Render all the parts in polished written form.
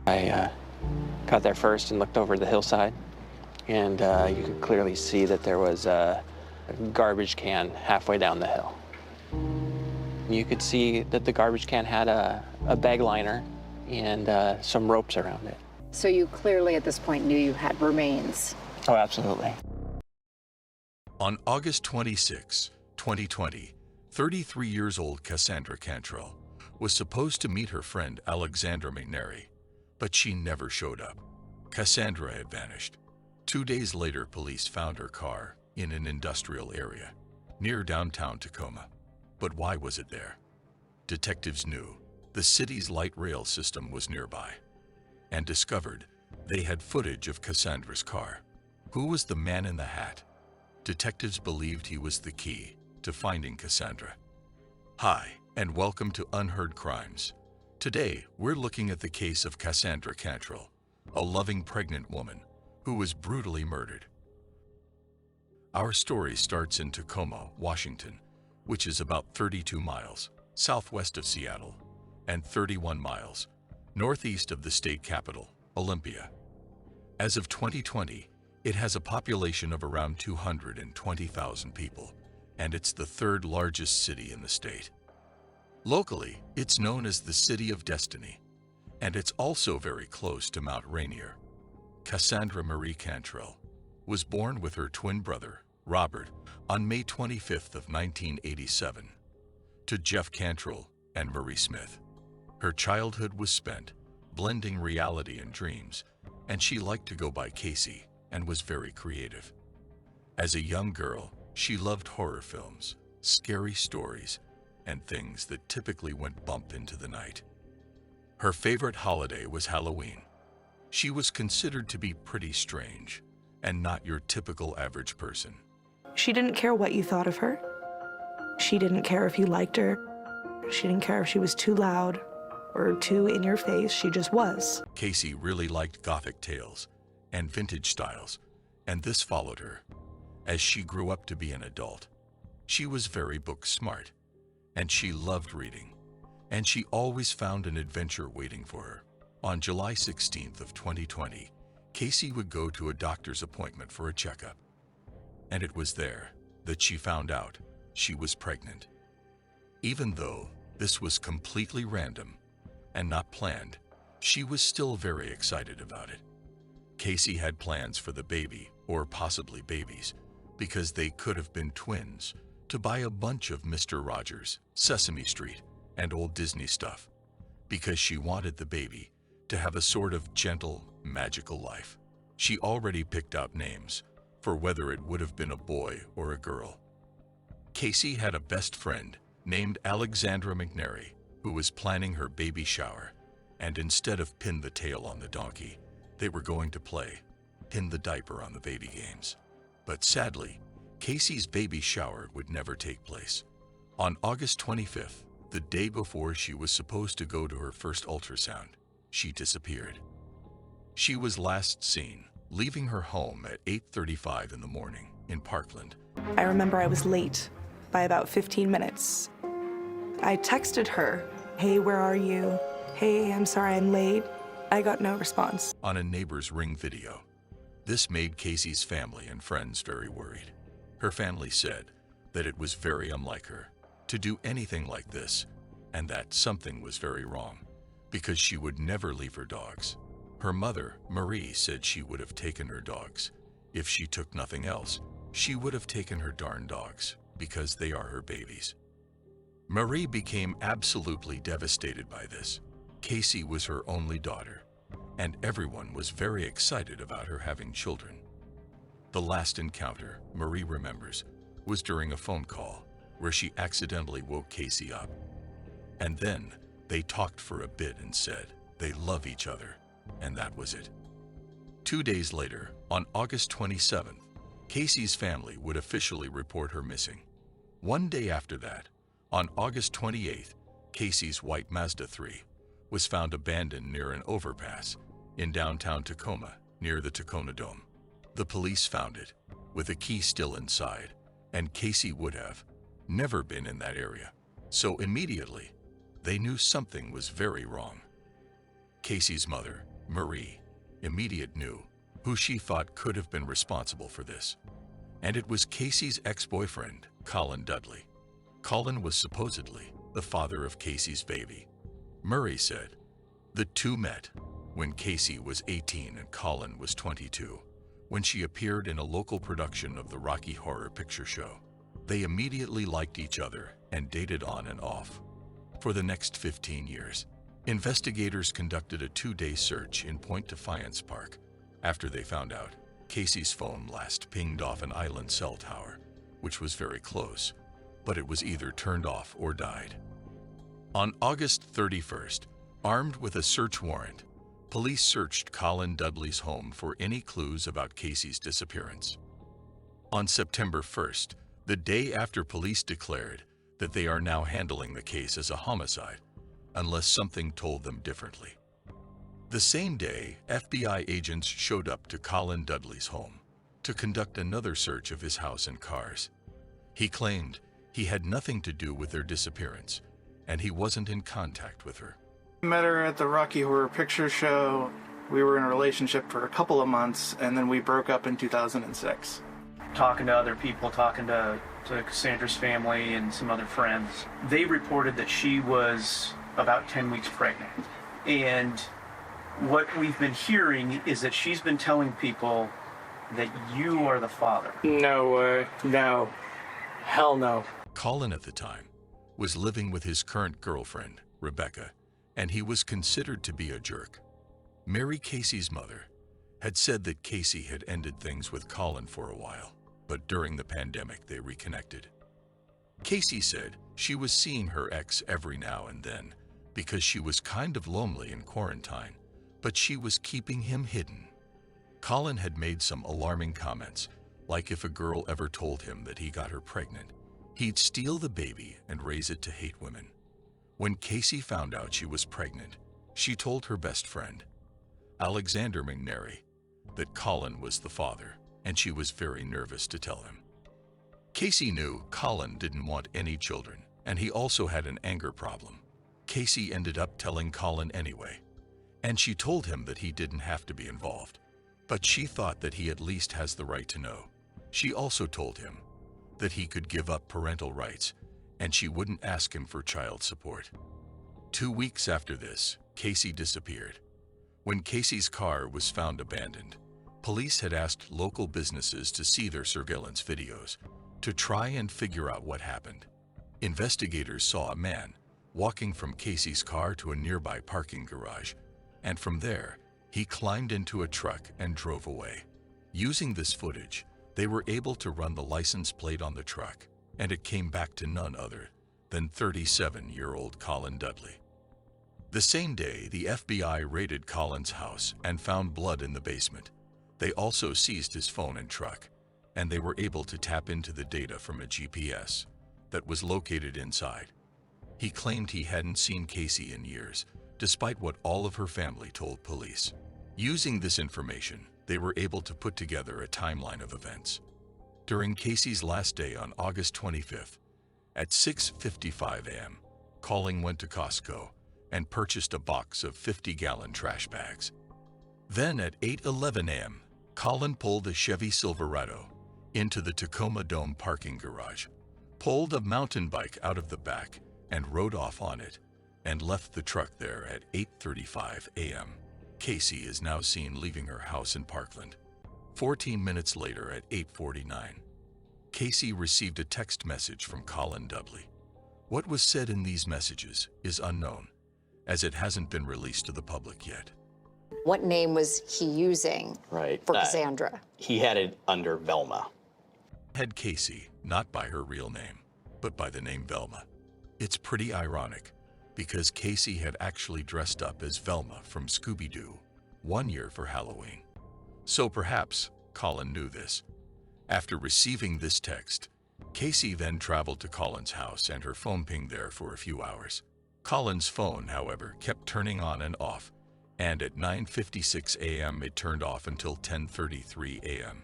I got there first and looked over the hillside, and you could clearly see that there was a garbage can halfway down the hill. You could see that the garbage can had a bag liner and some ropes around it. So you clearly at this point knew you had remains. Oh, absolutely. On August 26, 2020, 33 years old Kassanndra Cantrell was supposed to meet her friend Alexandra McNary, but she never showed up. Kassanndra had vanished. 2 days later, police found her car in an industrial area near downtown Tacoma. But why was it there? Detectives knew the city's light rail system was nearby and discovered they had footage of Kassandra's car. Who was the man in the hat? Detectives believed he was the key to finding Kassanndra. Hi, and welcome to Unheard Crimes. Today, we're looking at the case of Kassanndra Cantrell, a loving pregnant woman who was brutally murdered. Our story starts in Tacoma, Washington, which is about 32 miles southwest of Seattle and 31 miles northeast of the state capital, Olympia. As of 2020, it has a population of around 220,000 people, and it's the third largest city in the state. Locally, it's known as the City of Destiny, and it's also very close to Mount Rainier. Kassanndra Marie Cantrell was born with her twin brother, Robert, on May 25th of 1987, to Jeff Cantrell and Marie Smith. Her childhood was spent blending reality and dreams, and she liked to go by Casey and was very creative. As a young girl, she loved horror films, scary stories, and things that typically went bump into the night. Her favorite holiday was Halloween. She was considered to be pretty strange and not your typical average person. She didn't care what you thought of her. She didn't care if you liked her. She didn't care if she was too loud or too in your face. She just was. Casey really liked Gothic tales and vintage styles, and this followed her as she grew up to be an adult. She was very book smart, and she loved reading, and she always found an adventure waiting for her. On July 16th of 2020, Casey would go to a doctor's appointment for a checkup, and it was there that she found out she was pregnant. Even though this was completely random and not planned, she was still very excited about it. Casey had plans for the baby, or possibly babies, because they could have been twins, to buy a bunch of Mr. Rogers, Sesame Street, and old Disney stuff, because she wanted the baby to have a sort of gentle, magical life. She already picked out names for whether it would have been a boy or a girl. Casey had a best friend named Alexandra McNary who was planning her baby shower, and instead of pin the tail on the donkey, they were going to play pin the diaper on the baby games. But sadly, Casey's baby shower would never take place. On August 25th, the day before she was supposed to go to her first ultrasound, she disappeared. She was last seen leaving her home at 8:35 in the morning in Parkland. I remember I was late by about 15 minutes. I texted her, "Hey, where are you? Hey, I'm sorry I'm late." I got no response. On a neighbor's Ring video. This made Casey's family and friends very worried. Her family said that it was very unlike her to do anything like this, and that something was very wrong, because she would never leave her dogs. Her mother, Marie, said she would have taken her dogs. If she took nothing else, she would have taken her darn dogs, because they are her babies. Marie became absolutely devastated by this. Casey was her only daughter, and everyone was very excited about her having children. The last encounter Marie remembers was during a phone call where she accidentally woke Casey up. And then they talked for a bit and said they love each other, and that was it. 2 days later, on August 27th, Casey's family would officially report her missing. 1 day after that, on August 28th, Casey's white Mazda 3 was found abandoned near an overpass in downtown Tacoma, near the Tacoma Dome. The police found it, with a key still inside, and Casey would have never been in that area. So immediately, they knew something was very wrong. Casey's mother, Marie, immediate knew who she thought could have been responsible for this. And it was Casey's ex-boyfriend, Colin Dudley. Colin was supposedly the father of Casey's baby. Murray said the two met when Casey was 18 and Colin was 22, when she appeared in a local production of the Rocky Horror Picture Show. They immediately liked each other and dated on and off. For the next 15 years, investigators conducted a 2-day search in Point Defiance Park after they found out Casey's phone last pinged off an island cell tower, which was very close, but it was either turned off or died. On August 31st, armed with a search warrant, police searched Colin Dudley's home for any clues about Casey's disappearance. On September 1st, the day after police declared that they are now handling the case as a homicide, unless something told them differently. The same day, FBI agents showed up to Colin Dudley's home to conduct another search of his house and cars. He claimed he had nothing to do with their disappearance, and he wasn't in contact with her. Met her at the Rocky Horror Picture Show. We were in a relationship for a couple of months, and then we broke up in 2006. Talking to other people, talking to Kassandra's family and some other friends, they reported that she was about 10 weeks pregnant. And what we've been hearing is that she's been telling people that you are the father. No way. No. Hell no. Colin at the time was living with his current girlfriend, Rebecca, and he was considered to be a jerk. Mary Casey's mother had said that Casey had ended things with Colin for a while, but during the pandemic they reconnected. Casey said she was seeing her ex every now and then because she was kind of lonely in quarantine, but she was keeping him hidden. Colin had made some alarming comments, like if a girl ever told him that he got her pregnant, he'd steal the baby and raise it to hate women. When Casey found out she was pregnant, she told her best friend, Alexander McNary, that Colin was the father, and she was very nervous to tell him. Casey knew Colin didn't want any children, and he also had an anger problem. Casey ended up telling Colin anyway, and she told him that he didn't have to be involved, but she thought that he at least has the right to know. She also told him that he could give up parental rights, and she wouldn't ask him for child support. 2 weeks after this, Casey disappeared. When Casey's car was found abandoned, police had asked local businesses to see their surveillance videos to try and figure out what happened. Investigators saw a man walking from Casey's car to a nearby parking garage, and from there, he climbed into a truck and drove away. Using this footage, they were able to run the license plate on the truck, and it came back to none other than 37-year-old Colin Dudley. The same day, the FBI raided Colin's house and found blood in the basement. They also seized his phone and truck, and they were able to tap into the data from a GPS that was located inside. He claimed he hadn't seen Casey in years, despite what all of her family told police. Using this information, they were able to put together a timeline of events. During Casey's last day on August 25th, at 6:55 a.m., Colin went to Costco and purchased a box of 50-gallon trash bags. Then at 8:11 a.m., Colin pulled a Chevy Silverado into the Tacoma Dome parking garage, pulled a mountain bike out of the back and rode off on it, and left the truck there at 8:35 a.m. Casey is now seen leaving her house in Parkland. 14 minutes later at 8:49, Casey received a text message from Colin Dudley. What was said in these messages is unknown, as it hasn't been released to the public yet. What name was he using for Kassanndra? He had it under Velma. Had Casey, not by her real name, but by the name Velma. It's pretty ironic, because Casey had actually dressed up as Velma from Scooby-Doo 1 year for Halloween. So perhaps Colin knew this. After receiving this text, Casey then traveled to Colin's house and her phone pinged there for a few hours. Colin's phone, however, kept turning on and off, and at 9:56 a.m. it turned off until 10:33 a.m.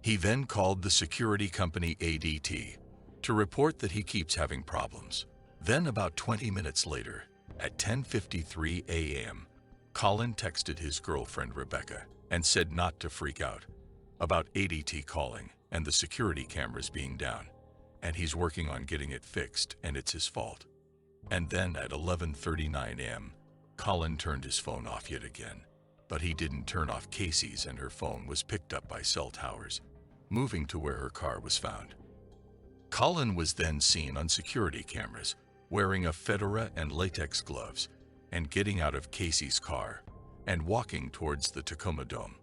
He then called the security company ADT to report that he keeps having problems. Then about 20 minutes later, at 10:53 a.m., Colin texted his girlfriend Rebecca and said not to freak out about ADT calling and the security cameras being down, and he's working on getting it fixed and it's his fault. And then at 11:39 a.m., Colin turned his phone off yet again, but he didn't turn off Casey's, and her phone was picked up by cell towers, moving to where her car was found. Colin was then seen on security cameras wearing a fedora and latex gloves and getting out of Casey's car and walking towards the Tacoma Dome.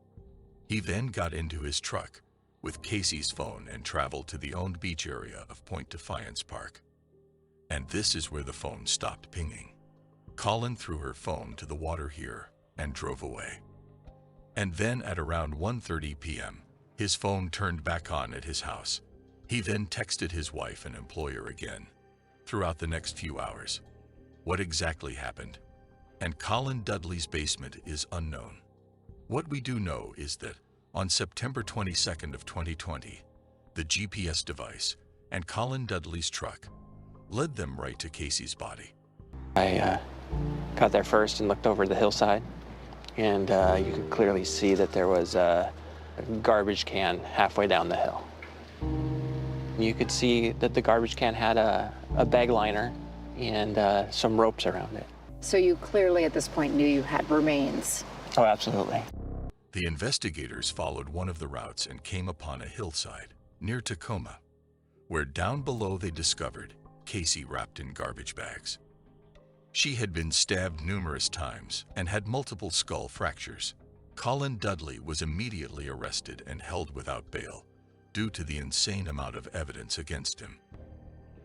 He then got into his truck with Casey's phone and traveled to the owned beach area of Point Defiance Park. And this is where the phone stopped pinging. Colin threw her phone to the water here and drove away. And then at around 1:30 p.m., his phone turned back on at his house. He then texted his wife and employer again throughout the next few hours. What exactly happened? And Colin Dudley's basement is unknown. What we do know is that on September 22nd of 2020, the GPS device and Colin Dudley's truck led them right to Casey's body. I got there first and looked over the hillside, and you could clearly see that there was a garbage can halfway down the hill. You could see that the garbage can had a bag liner and some ropes around it. So you clearly at this point knew you had remains. Oh, absolutely. The investigators followed one of the routes and came upon a hillside near Tacoma, where down below they discovered Casey wrapped in garbage bags. She had been stabbed numerous times and had multiple skull fractures. Colin Dudley was immediately arrested and held without bail due to the insane amount of evidence against him.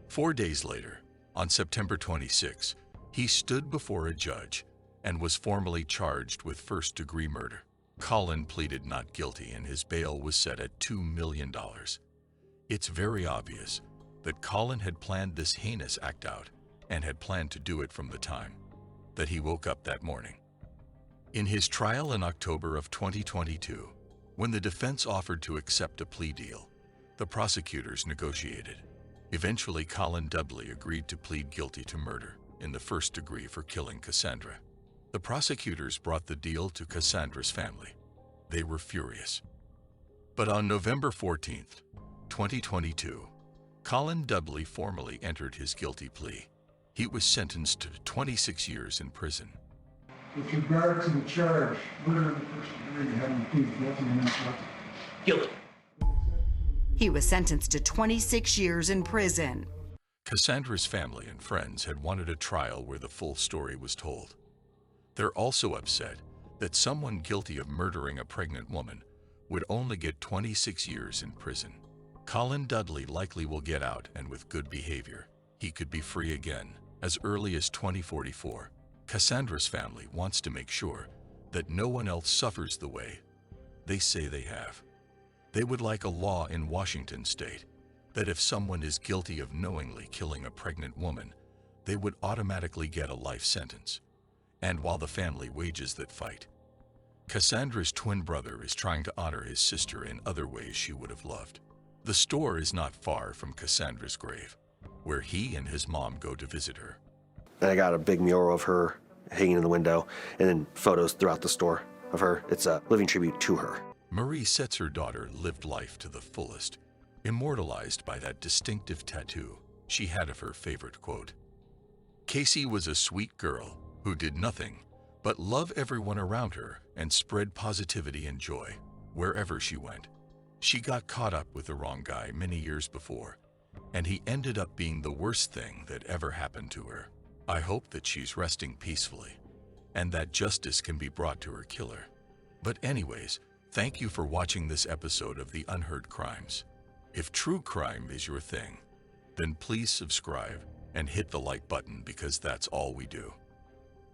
4 days later, on September 26, he stood before a judge and was formally charged with first-degree murder. Colin pleaded not guilty and his bail was set at $2 million. It's very obvious that Colin had planned this heinous act out and had planned to do it from the time that he woke up that morning. In his trial in October of 2022, when the defense offered to accept a plea deal, the prosecutors negotiated. Eventually, Colin Dudley agreed to plead guilty to murder in the first degree for killing Kassanndra. The prosecutors brought the deal to Kassandra's family. They were furious. But on November 14th, 2022, Colin Dudley formally entered his guilty plea. He was sentenced to 26 years in prison. With regard to the charge, murder in the first degree, having pleaded guilty and not guilty. He was sentenced to 26 years in prison. Kassandra's family and friends had wanted a trial where the full story was told. They're also upset that someone guilty of murdering a pregnant woman would only get 26 years in prison. Colin Dudley likely will get out, and with good behavior, he could be free again as early as 2044. Kassandra's family wants to make sure that no one else suffers the way they say they have. They would like a law in Washington state that if someone is guilty of knowingly killing a pregnant woman, they would automatically get a life sentence. And while the family wages that fight, Kassandra's twin brother is trying to honor his sister in other ways she would have loved. The store is not far from Kassandra's grave, where he and his mom go to visit her. And I got a big mural of her hanging in the window, and then photos throughout the store of her. It's a living tribute to her. Marie sets her daughter lived life to the fullest, immortalized by that distinctive tattoo she had of her favorite quote. Casey was a sweet girl who did nothing but love everyone around her and spread positivity and joy wherever she went. She got caught up with the wrong guy many years before, and he ended up being the worst thing that ever happened to her. I hope that she's resting peacefully and that justice can be brought to her killer. But anyways, thank you for watching this episode of The Unheard Crimes. If true crime is your thing, then please subscribe and hit the like button, because that's all we do.